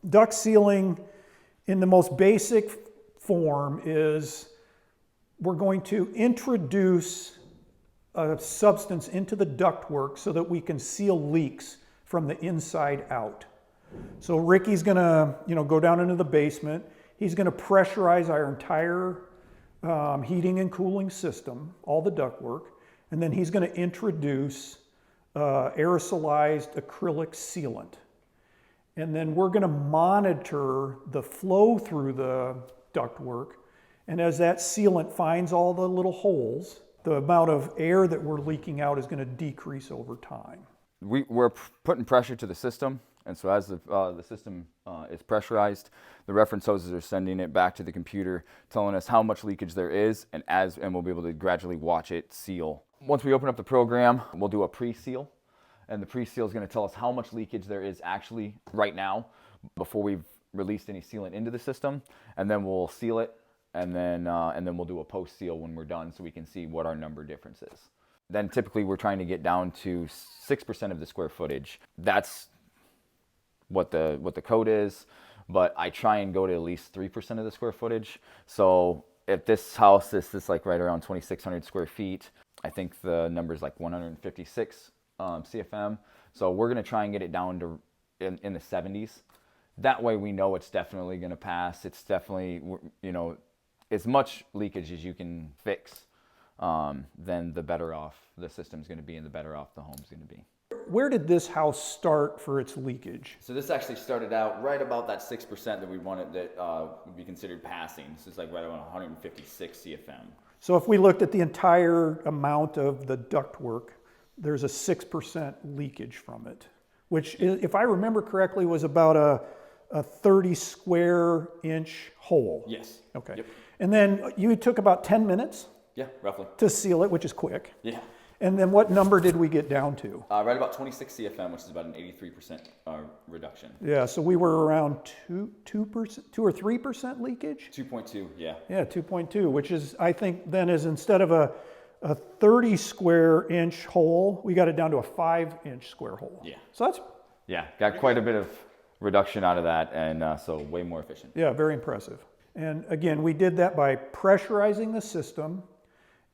Duct sealing in the most basic form is we're going to introduce a substance into the ductwork so that we can seal leaks from the inside out. So Ricky's gonna, go down into the basement. He's gonna pressurize our entire heating and cooling system, all the ductwork, and then he's gonna introduce aerosolized acrylic sealant. And then we're gonna monitor the flow through the ductwork, and as that sealant finds all the little holes, the amount of air that we're leaking out is gonna decrease over time. We're putting pressure to the system, and so as the system is pressurized, the reference hoses are sending it back to the computer, telling us how much leakage there is, and we'll be able to gradually watch it seal. Once we open up the program, we'll do a pre-seal, and the pre-seal is going to tell us how much leakage there is actually right now before we've released any sealant into the system, and then we'll seal it, and then we'll do a post-seal when we're done so we can see what our number difference is. Then typically we're trying to get down to 6% of the square footage. That's what the code is, but I try and go to at least 3% of the square footage. So if this house is like right around 2,600 square feet, I think the number is like 156 CFM. So we're gonna try and get it down to in the 70s. That way we know it's definitely gonna pass. It's definitely, as much leakage as you can fix, then the better off the system's gonna be and the better off the home's gonna be. Where did this house start for its leakage? So this actually started out right about that 6% that we wanted that would be considered passing. This is like right around 156 CFM. So if we looked at the entire amount of the ductwork, there's a 6% leakage from it, which, if I remember correctly, was about a 30 square inch hole. Yes. Okay. Yep. And then you took about 10 minutes? Yeah, roughly. To seal it, which is quick. Yeah. And then what number did we get down to? Right about 26 CFM, which is about an 83% reduction. Yeah, so we were around 2% or 3% leakage? 2.2, yeah. Yeah, 2.2, which is, I think, then is instead of a 30 square inch hole, we got it down to a 5-inch square hole. Yeah. So that's... Yeah, got quite a bit of reduction out of that, and so way more efficient. Yeah, very impressive. And again, we did that by pressurizing the system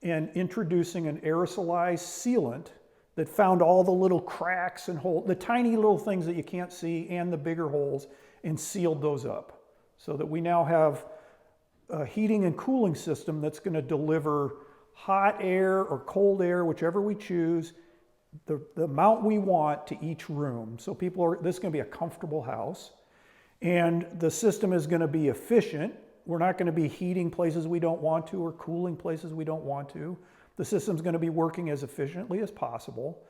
and introducing an aerosolized sealant that found all the little cracks and holes, the tiny little things that you can't see and the bigger holes, and sealed those up. So that we now have a heating and cooling system that's going to deliver hot air or cold air, whichever we choose, the amount we want to each room. So this is going to be a comfortable house. And the system is going to be efficient. We're not going to be heating places we don't want to or cooling places we don't want to. The system's going to be working as efficiently as possible.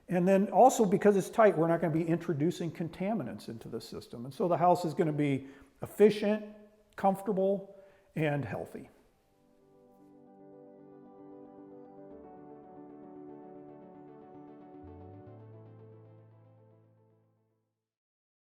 And then also, because it's tight, we're not going to be introducing contaminants into the system. And so the house is going to be efficient, comfortable, and healthy.